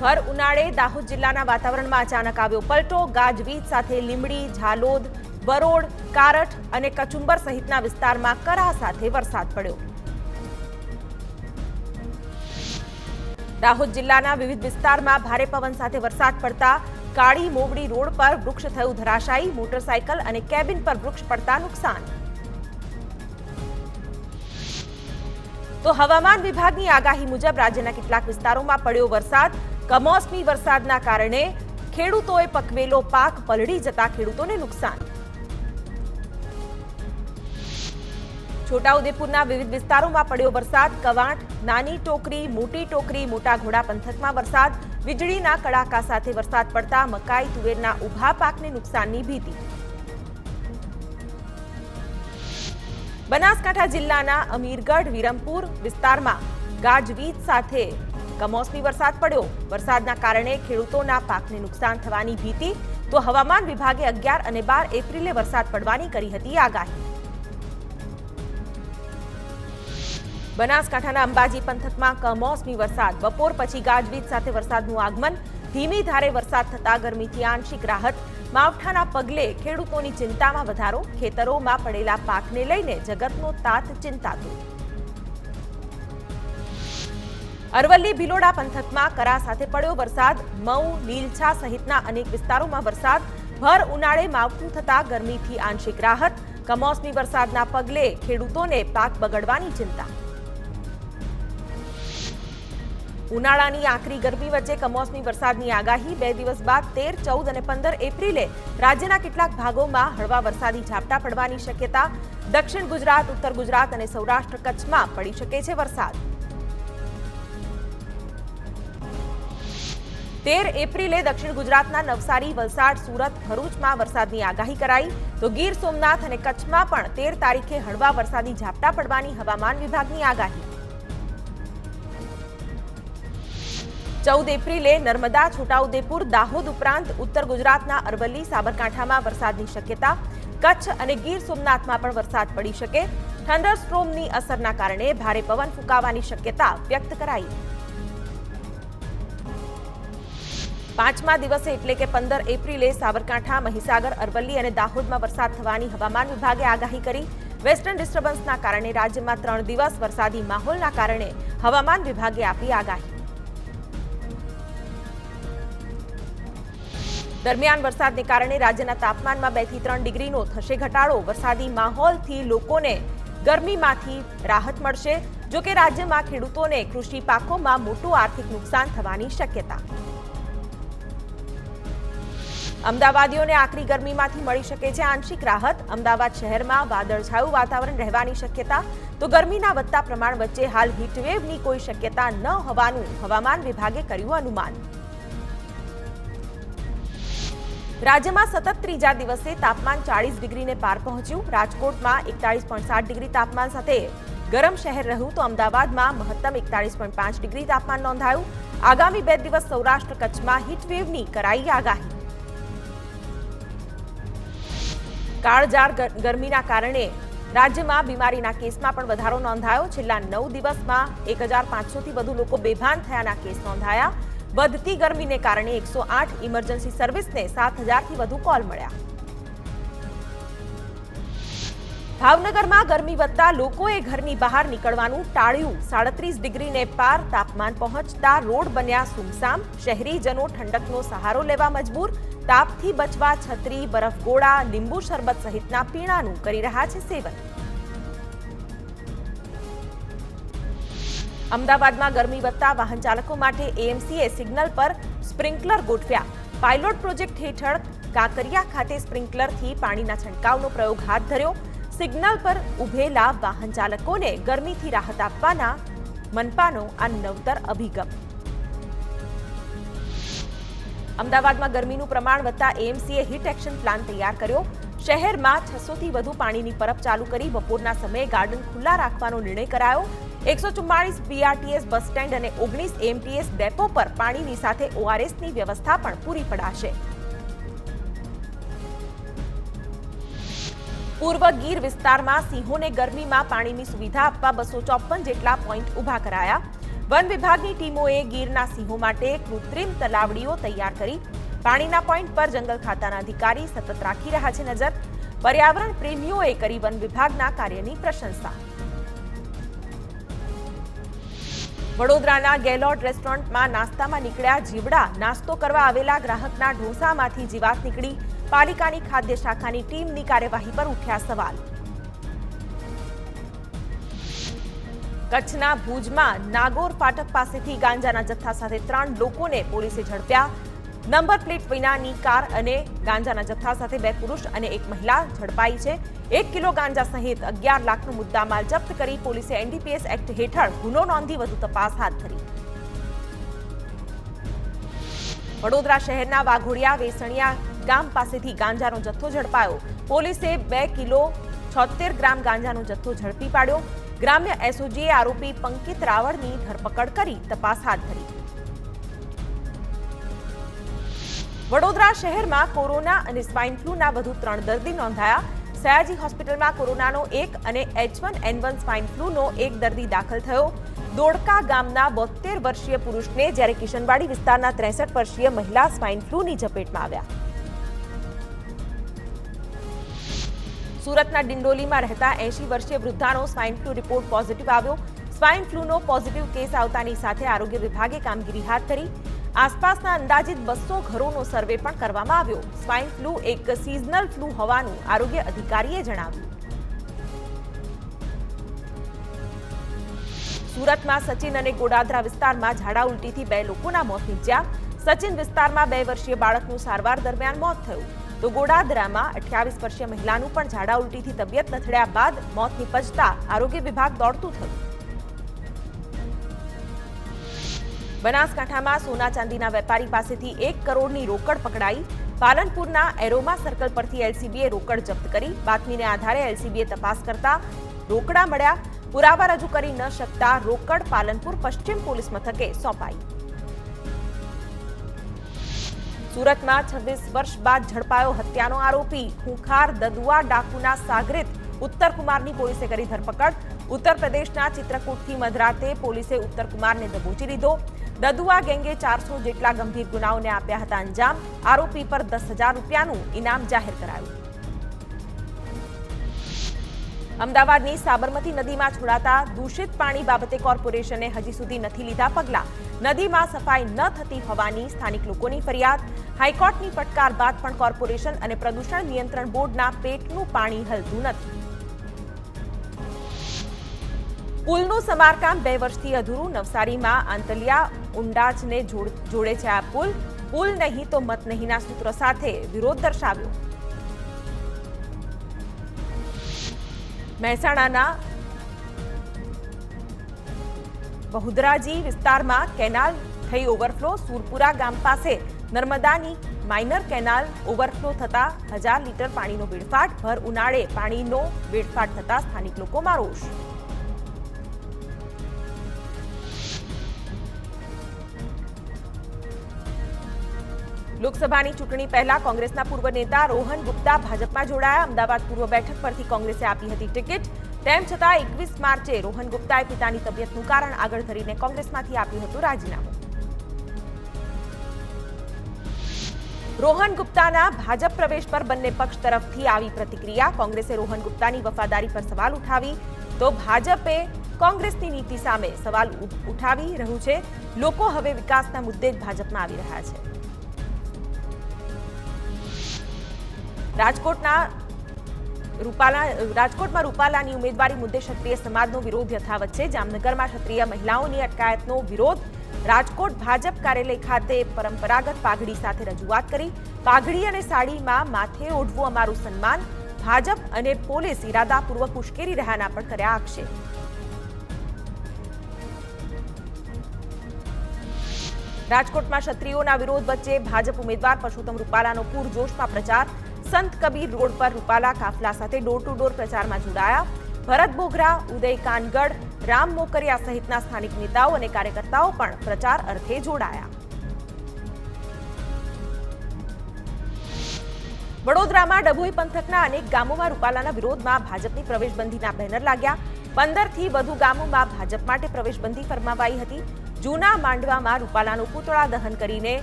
ભર ઉનાળે દાહોદ જિલ્લાના વાતાવરણમાં અચાનક આવ્યો પલટો. ગાજવીજ સાથે લીંબડી, ઝાલોદ, બરોડ, કારઠ અને કચુંબર સહિતના વિસ્તારમાં કરા સાથે વરસાદ પડ્યો. દાહોદ જિલ્લાના વિવિધ વિસ્તારમાં ભારે પવન સાથે વરસાદ પડતા કાળી મોવડી રોડ પર વૃક્ષ થયું ધરાશાયી. મોટરસાયકલ અને કેબિન પર વૃક્ષ પડતા નુકસાન. તો હવામાન વિભાગની આગાહી મુજબ રાજ્યના કેટલાક વિસ્તારોમાં પડ્યો વરસાદ. કમોસમી વરસાદના કારણે ખેડૂતોએ પકવેલો પાક પલળી જતા ખેડૂતોને નુકસાન. છોટાઉદેપુરના વિવિધ વિસ્તારોમાં પડ્યો વરસાદ. કવાંટ, નાની ટોકરી, મોટી ટોકરી, મોટા ઘોડા પંથકમાં વરસાદ. વીજળીના કડાકા સાથે વરસાદ પડતા મકાઈ, તુવેરના ઊભા પાકને નુકસાનની ભીતિ. બનાસકાંઠા જિલ્લાના અમીરગઢ, વિરમપુર વિસ્તારમાં ગાજવીજ સાથે કમોસમી વરસાદ પડ્યો. વરસાદના કારણે ખેડૂતોના પાકને નુકસાન થવાની ભીતિ. તો હવામાન વિભાગે 11 અને 12 એપ્રિલે વરસાદ પડવાની કરી હતી આગાહી. બનાસકાંઠાના અંબાજી પંથકમાં કમોસમી વરસાદ. બપોર પછી ગાજવીજ સાથે વરસાદનું આગમન. ધીમી ધારે વરસાદ થતા ગરમીથી આંશિક રાહત. માવઠાના પગલે ખેડૂતોની ચિંતામાં વધારો. ખેતરોમાં પડેલા પાકને લઈને જગતનો તાત ચિંતાતુર. અરવલ્લી ભિલોડા પંથકમાં કરા સાથે પડ્યો વરસાદ. મઉ, લીલછા સહિતના અનેક વિસ્તારોમાં વરસાદ. ભર ઉનાળે માવઠું થતા ગરમીથી આંશિક રાહત. કમોસમી વરસાદના પગલે ખેડૂતોને પાક બગડવાની ચિંતા. ઉનાળાની આકરી ગરમી વચ્ચે કમોસમી વરસાદની આગાહી. 2 દિવસ બાદ 13, 14 અને 15 એપ્રિલે રાજ્યના કેટલાક ભાગોમાં હળવા વરસાદી ઝાપટા પડવાની શક્યતા. દક્ષિણ ગુજરાત, ઉત્તર ગુજરાત અને સૌરાષ્ટ્ર કચ્છમાં પડી શકે છે વરસાદ. 13 એપ્રિલે દક્ષિણ ગુજરાતના નવસારી, વલસાડ, સુરત, ભરૂચમાં વરસાદની આગાહી કરાઈ. તો ગીર સોમનાથ અને કચ્છમાં પણ 13 તારીખે હળવા વરસાદી ઝાપટા પડવાની હવામાન વિભાગની આગાહી. 14 એપ્રિલે નર્મદા, છોટાઉદેપુર, દાહોદ ઉપરાંત ઉત્તર ગુજરાતના અરવલ્લી, સાબરકાંઠામાં વરસાદની શક્યતા. કચ્છ અને ગીર સોમનાથમાં પણ વરસાદ પડી શકે. થંડરસ્ટ્રોમની અસરના કારણે ભારે પવન ફૂંકાવાની શક્યતા વ્યક્ત કરાઈ. 5મા દિવસે એટલે કે 15 એપ્રિલે સાબરકાંઠા, મહીસાગર, અરવલ્લી અને દાહોદમાં વરસાદ થવાની હવામાન વિભાગે આગાહી કરી. વેસ્ટર્ન ડિસ્ટર્બન્સના કારણે રાજ્યમાં 3 દિવસ વરસાદી માહોલના કારણે હવામાન વિભાગે આપી આગાહી. દરમિયાન વરસાદને કારણે રાજ્યના તાપમાનમાં 2 થી 3 ડિગ્રીનો થશે ઘટાડો. વરસાદી માહોલથી લોકોને ગરમીમાંથી રાહત મળશે. જોકે રાજ્યમાં ખેડૂતોને કૃષિ પાકોમાં મોટું આર્થિક નુકસાન થવાની શક્યતા. અમદાવાદીઓને આકરી ગરમીમાંથી મળી શકે છે આંશિક રાહત. અમદાવાદ શહેરમાં વાદળછાયું વાતાવરણ રહેવાની શક્યતા. તો ગરમીના વધતા પ્રમાણ વચ્ચે હાલ હીટવેવની કોઈ શક્યતા ન હોવાનું હવામાન વિભાગે કર્યું અનુમાન. રાજ્યમાં સતત ત્રીજા દિવસે તાપમાન 40 ડિગ્રીને પાર પહોંચ્યું. રાજકોટમાં 41.7 ડિગ્રી તાપમાન સાથે ગરમ શહેર રહ્યું. તો અમદાવાદમાં મહત્તમ 41.5 ડિગ્રી તાપમાન નોંધાયું. આગામી 2 દિવસ સૌરાષ્ટ્ર કચ્છમાં હીટવેવની કરાઈ આગાહી. કાળઝાળ ગરમીના કારણે રાજ્યમાં બીમારીના કેસમાં પણ વધારો નોંધાયો. છેલ્લા 9 દિવસમાં 1500થી વધુ લોકો બેભાન થયાના કેસ નોંધાયા. વધતી ગરમીને કારણે 108 ઇમરજન્સી સર્વિસને 7000થી વધુ કોલ મળ્યા. ભાવનગરમાં ગરમી વધતા લોકોએ ઘરની બહાર નીકળવાનું ટાળ્યું. 37 ડિગ્રીને પાર તાપમાન પહોંચતા રોડ બન્યા સુમસામ. શહેરીજનો ઠંડકનો સહારો લેવા મજબૂર. તાપથી બચવા છત્રી, બરફગોળા, લીંબુ શરબત સહિતના પીણાનું કરી રહ્યા છે સેવન. અમદાવાદમાં ગરમી વધતા વાહન ચાલકો માટે એએમસીએ સિગ્નલ પર સ્પ્રિંકલર ગોઠવ્યા. પાયલોટ પ્રોજેક્ટ હેઠળ કાંકરિયા ખાતે સ્પ્રિંકલરથી પાણીના છંટકાવનો પ્રયોગ હાથ ધર્યો. સિગ્નલ પર ઉભેલા વાહન ચાલકોને ગરમીથી રાહત આપવાના મનપાનો આ નવતર અભિગમ. અમદાવાદમાં ગરમીનું પ્રમાણ વધતા એએમસીએ હીટ એક્શન પ્લાન તૈયાર કર્યો. શહેરમાં 600થી વધુ પાણીની પરબ ચાલુ કરી બપોરના સમયે ગાર્ડન ખુલ્લા રાખવાનો નિર્ણય કરાયો. 144 બીઆરટીએસ બસ સ્ટેન્ડ અને 19 એમટીએસ ડેપો પર પાણીની સાથે ઓઆરએસની વ્યવસ્થા પણ પૂરી પડાશે. પૂર્વ ગીર વિસ્તારમાં સિંહોને ગરમીમાં પાણીની સુવિધા આપવા 254 જેટલા પોઈન્ટ ઊભા કરાયા. વન વિભાગની ટીમોએ ગીરના સિંહો માટે કૃત્રિમ તલાવડીઓ તૈયાર કરી પાણીના પોઈન્ટ પર જંગલ ખાતાના અધિકારી સતત રાખી રહ્યા છે નજર. પર્યાવરણ પ્રેમીઓએ કરી વન વિભાગના કાર્યની પ્રશંસા. વડોદરાના ગેલોડ રેસ્ટોરન્ટમાં નાસ્તામાં નીકળ્યા જીવડા. નાસ્તો કરવા આવેલા ગ્રાહકના ઢોસામાંથી જીવાત નીકળી. પાલિકાની ખાદ્ય શાખાની ટીમની કાર્યવાહી પર ઉઠ્યા સવાલ. કચ્છના ભુજમાં નાગોર ફાટક પાસેથી ગાંજાના જથ્થા સાથે 3 લોકોને પોલીસે ઝડપ્યા. નંબર પ્લેટ વિનાની કાર અને ગાંજાના જથ્થા સાથે 2 પુરુષ અને 1 મહિલા ઝડપાઈ છે. 1 કિલો ગાંજા સહિત 11 લાખનો મુદ્દામાલ જપ્ત કરી પોલીસે એનડીપીએસ એક્ટ હેઠળ ગુનો નોંધી વધુ તપાસ હાથ ધરી. વડોદરા શહેરના વાઘોડિયા વેસણિયા ગામ પાસેથી ગાંજાનો જથ્થો ઝડપાયો. પોલીસે 2 કિલો 76 ગ્રામ ગાંજાનો જથ્થો ઝડપી પાડ્યો. ગ્રામ્ય એસઓજીએ આરોપી પંકિત રાવળની ધરપકડ કરી તપાસ હાથ ધરી. વડોદરા શહેરમાં કોરોના અને સ્વાઇન ફ્લૂના વધુ 3 દર્દી નોંધાયા. સયાજી હોસ્પિટલમાં કોરોનાનો 1 અને H1N1 સ્વાઇન ફ્લૂનો 1 દર્દી દાખલ થયો. દોડકા ગામના 72 વર્ષીય પુરુષને જ્યારે કિશનવાડી વિસ્તારના 63 વર્ષીય મહિલા સ્વાઇન ફ્લૂની ઝપેટમાં આવ્યા. સુરતના ડિંડોલીમાં રહેતા 80 વર્ષીય વૃદ્ધાનો સ્વાઇન ફ્લૂ રિપોર્ટ પોઝિટિવ આવ્યો. સ્વાઇન ફ્લૂનો પોઝિટિવ કેસ આવતાની સાથે આરોગ્ય વિભાગે કામગીરી હાથ ધરી. આસપાસના અંદાજિત 200 ઘરોનો સર્વે પણ કરવામાં આવ્યો. સ્વાઇન ફ્લૂ એક સિઝનલ ફ્લૂ હોવાનું આરોગ્ય અધિકારીએ જણાવ્યું. સુરતમાં સચિન અને ગોડાદરા વિસ્તારમાં ઝાડા ઉલટીથી 2 લોકોના મોત નીપજ્યા. સચિન વિસ્તારમાં 2 વર્ષીય બાળકનું સારવાર દરમિયાન મોત થયું, તો ગોડાદરામાં 28 વર્ષીય મહિલાનું પણ ઝાડા ઉલટીથી તબિયત લથડ્યા બાદ મોત નીપજતા આરોગ્ય વિભાગ દોડતું થયું. બનાસકાંઠામાં સોના ચાંદીના વેપારી પાસેથી 1 કરોડની રોકડ પકડાઈ. પાલનપુરના એરોમા સર્કલ પરથી એલસીબીએ રોકડ જપ્ત કરી. બાતમીને આધારે એલસીબીએ તપાસ કરતા રોકડા મળ્યા. પુરાવા રજૂ કરી ન શકતા રોકડ પાલનપુર પશ્ચિમ પોલીસ મથકે સોંપાઈ. સુરતમાં 26 વર્ષ બાદ ઝડપાયો હત્યાનો આરોપી. ખૂંખાર દદુઆ ડાકુના સાગરિત ઉત્તરકુમારની પોલીસે કરી ધરપકડ. ઉત્તર પ્રદેશના ચિત્રકૂટથી મધરાતે પોલીસે ઉત્તરકુમારને દબોચી લીધો. દદુઆ ગેંગે 400 જેટલા ગંભીર ગુનાઓને આપ્યા હતા અંજામ. આરોપી પર 10,000 રૂપિયાનું ઇનામ જાહેર કરાયું. અમદાવાદની સાબરમતી નદીમાં છોડાતા દૂષિત પાણી બાબતે કોર્પોરેશને હજી સુધી નથી લીધા પગલાં. નદીમાં સફાઈ ન થતી હોવાની સ્થાનિક લોકોની ફરિયાદ. હાઈકોર્ટની ફટકાર બાદ પણ કોર્પોરેશન અને પ્રદૂષણ નિયંત્રણ બોર્ડના પેટનું પાણી હલતું નથી. પુલનું સમારકામ 2 વર્ષથી અધૂરું. નવસારીમાં આંતલિયા ઉંડાજને જોડે છે આ પુલ. પુલ નહીં તો મત નહીંના સૂત્ર સાથે વિરોધ દર્શાવ્યો. મહેસાણાના બહુદરાજી વિસ્તારમાં કેનાલ થઈ ઓવરફ્લો. સુરપુરા ગામ પાસે નર્મદાની માઇનર કેનાલ ઓવરફ્લો થતા 1000 લીટર પાણીનો વેડફાટ. ભર ઉનાળે પાણીનો વેડફાટ થતા સ્થાનિક લોકોમાં રોષ. લોકસભાની ચૂંટણી પહેલા કોંગ્રેસના પૂર્વ નેતા રોહન ગુપ્તા ભાજપમાં જોડાયા. અમદાવાદ પૂર્વ બેઠક પરથી કોંગ્રેસે આપી હતી ટિકિટ. તેમ છતાં 21 માર્ચે રોહન ગુપ્તાએ પિતાની તબિયતનું કારણ આગળ ધરીને કોંગ્રેસમાંથી આપ્યું હતું રાજીનામું. રોહન ગુપ્તાના ભાજપ પ્રવેશ પર બંને પક્ષ તરફથી આવી પ્રતિક્રિયા. કોંગ્રેસે રોહન ગુપ્તાની વફાદારી પર સવાલ ઉઠાવી તો ભાજપે કોંગ્રેસની નીતિ સામે સવાલ ઉઠાવી રહ્યું છે. લોકો હવે વિકાસના મુદ્દે જ ભાજપમાં આવી રહ્યા છે. રાજકોટમાં રૂપાલાની ઉમેદવારી મુદ્દે ક્ષત્રિય સમાજનો વિરોધ યથાવત છે. જામનગરમાં ક્ષત્રિય મહિલાઓની અટકાયતનો વિરોધ. રાજકોટ ભાજપ કાર્યાલય ખાતે પરંપરાગત પાઘડી સાથે રજૂઆત કરી. પાઘડી અને સાડીમાં માથે ઓઢવું અમારું સન્માન. ભાજપ અને પોલીસ ઇરાદાપૂર્વક ઉશ્કેરી રહ્યાના પણ કર્યા આક્ષેપ. રાજકોટમાં ક્ષત્રિયોના વિરોધ વચ્ચે ભાજપ ઉમેદવાર પરસોત્તમ રૂપાલાનો પૂરજોશમાં પ્રચાર. સંત કબીર રોડ પર રૂપાલા કાફલા સાથે ડોર ટુ ડોર પ્રચારમાં જોડાયા. ભરત બોગરા, ઉદય કાનગડ, રામ મોકરિયા સહિતના સ્થાનિક નેતાઓ અને કાર્યકર્તાઓ પણ પ્રચાર અર્થે જોડાયા. વડોદરામાં ડભોઈ પંથકના અનેક ગામોમાં રૂપાલાના વિરોધમાં ભાજપની પ્રવેશબંધીના બેનર લાગ્યા. 15થી વધુ ગામોમાં ભાજપ માટે પ્રવેશબંધી ફરમાવાઈ હતી. જૂના માંડવામાં રૂપાલાનું પૂતળા દહન કરીને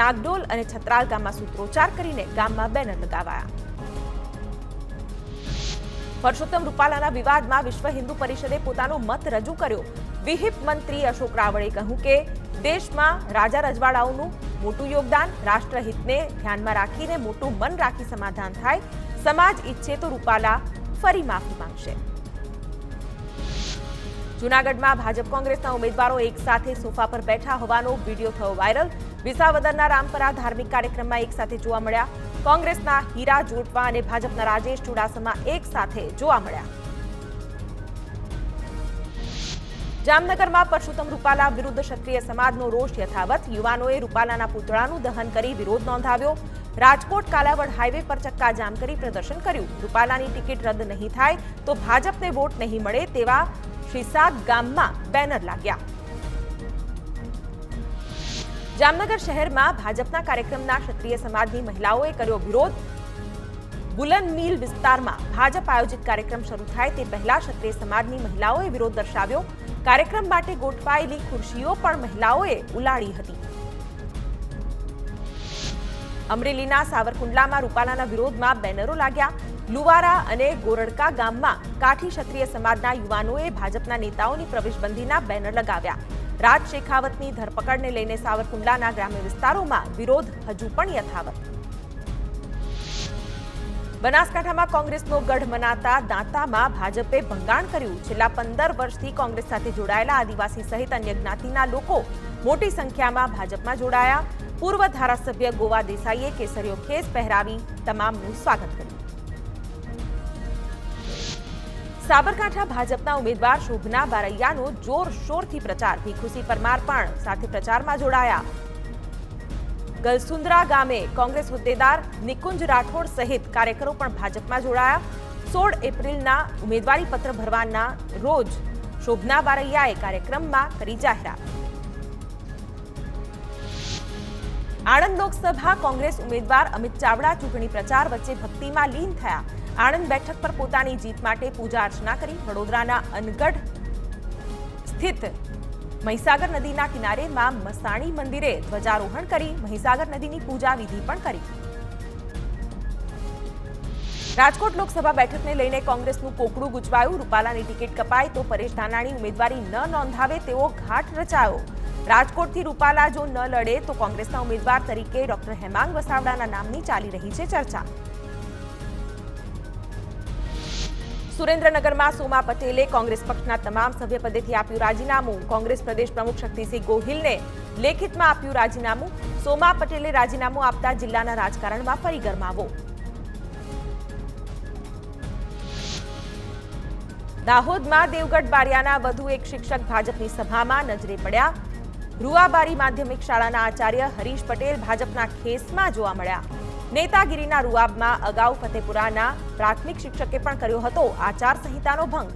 નાગડોલ અને છત્રાલ ગામમાં સૂત્રોચ્ચાર કરીને ગામમાં બેનર લગાવાયા. પરસોત્તમ રૂપાલાના વિવાદમાં વિશ્વ હિન્દુ પરિષદે પોતાનો મત રજૂ કર્યો. વિહિપ મંત્રી અશોક રાવળે કહ્યું કે દેશમાં રાજા રજવાડાઓનું મોટું યોગદાન, રાષ્ટ્રહિતને ધ્યાનમાં રાખીને મોટું મન રાખી સમાધાન થાય. સમાજ ઈચ્છે તો રૂપાલા ફરી માફી માંગશે. જૂનાગઢમાં ભાજપ કોંગ્રેસના ઉમેદવારો એક સાથે સોફા પર બેઠા હોવાનો વિડીયો થયો વાયરલ. વિસાવદરના રામપરા ધાર્મિક કાર્યક્રમમાં એક સાથે જોવા મળ્યા. કોંગ્રેસના હીરા જોટવા અને ભાજપના રાજેશ ચુડાસમા એક સાથે જોવા મળ્યા. જામનગરમાં પરસોત્તમ રૂપાલા વિરુદ્ધ ક્ષત્રિય સમાજનો રોષ યથાવત. યુવાનોએ રૂપાલાના પૂતળાનું દહન કરી વિરોધ નોંધાવ્યો. રાજકોટ કાલાવડ હાઈવે પર ચક્કાજામ કરી પ્રદર્શન કર્યું. રૂપાલાની ટિકિટ રદ નહીં થાય તો ભાજપને વોટ નહીં મળે તેવા શિસાદ ગામમાં બેનર લાગ્યા. જામનગર શહેરમાં ભાજપના કાર્યક્રમના ક્ષત્રિય સમાજની મહિલાઓએ કર્યો વિરોધ. બુલન મિલ વિસ્તારમાં ભાજપ આયોજિત કાર્યક્રમ શરૂ થાય તે પહેલા ક્ષત્રિય સમાજની મહિલાઓએ વિરોધ દર્શાવ્યો. કાર્યક્રમ માટે ગોઠવાયેલી ખુરશીઓ પણ મહિલાઓએ ઉલાળી હતી. અમરેલીના સાવરકુંડલામાં રૂપાલાના વિરોધમાં બેનરો લાગ્યા. લુવારા અને ગોરડકા ગામમાં કાઠી ક્ષત્રિય સમાજના યુવાનોએ ભાજપના નેતાઓની પ્રવેશબંધીના બેનર લગાવ્યા. રાજ શેખાવતની ધરપકડને લઈને સાવરકુંડલાના ગ્રામ્ય વિસ્તારોમાં વિરોધ હજુ પણ યથાવત. બનાસકાંઠામાં કોંગ્રેસનો ગઢ મનાતા દાંતામાં ભાજપે ભંગાણ કર્યું. છેલ્લા 15 વર્ષથી કોંગ્રેસ સાથે જોડાયેલા આદિવાસી સહિત અન્ય જ્ઞાતિના લોકો મોટી સંખ્યામાં ભાજપમાં જોડાયા. પૂર્વ ધારાસભ્ય ગોવા દેસાઈએ કેસરીયો ખેસ પહેરાવી તમામનું સ્વાગત કર્યું. સાબરકાંઠા ભાજપના ઉમેદવાર શોભના બારૈયાનો જોરશોરથી પ્રચાર. ભીખુસી પરમાર પણ સાથે પ્રચારમાં જોડાયા. ગલસુંદરા ગામે કોંગ્રેસ હોદ્દેદાર નિકુંજ રાઠોડ સહિત કાર્યકરો પણ ભાજપમાં જોડાયા. 16 એપ્રિલના ઉમેદવારી પત્ર ભરવાના રોજ શોભના બારૈયાએ કાર્યક્રમમાં કરી જાહેરાત. આણંદ લોકસભા કોંગ્રેસ ઉમેદવાર અમિત ચાવડા ચૂંટણી પ્રચાર વચ્ચે ભક્તિમાં લીન થયા. આણંદ બેઠક પર પોતાની જીત માટે પૂજા અર્ચના કરી. વડોદરાના અનગઢ સ્થિત મહીસાગર નદીના કિનારેમાં મસાણી મંદિરે ધ્વજારોહણ કરી મહીસાગર નદીની પૂજા વિધિ પણ કરી. રાજકોટ લોકસભા બેઠકને લઈને કોંગ્રેસનું કોકડું ગુંચવાયું. રૂપાલાની ટિકિટ કપાય તો પરેશ ધાનાણી ઉમેદવારી ન નોંધાવે તેવો ઘાટ રચાયો. રાજકોટથી રૂપાલા જો ન લડે તો કોંગ્રેસના ઉમેદવાર તરીકે ડોક્ટર હેમાંગ વસાવડાના નામની ચાલી રહી છે ચર્ચા. સુરેન્દ્રનગરમાં સોમા પટેલે કોંગ્રેસ પક્ષના તમામ સભ્યપદેથી આપ્યું રાજીનામું. કોંગ્રેસ પ્રદેશ પ્રમુખ શક્તિસિંહ ગોહિલને લેખિતમાં આપ્યું રાજીનામું. સોમા પટેલે રાજીનામું આપતા જિલ્લાના રાજકારણમાં ફરી ગરમાવો. દાહોદમાં દેવગઢ બારિયાના વધુ એક શિક્ષક ભાજપની સભામાં નજરે પડ્યા. રૂઆબારી માધ્યમિક શાળાના આચાર્ય હરીશ પટેલ ભાજપના ખેસમાં જોવા મળ્યા. નેતાગીરીના રૂઆબમાં અગાઉ ફતેપુરાના પ્રાથમિક શિક્ષકે પણ કર્યો હતો આચાર સંહિતાનો ભંગ.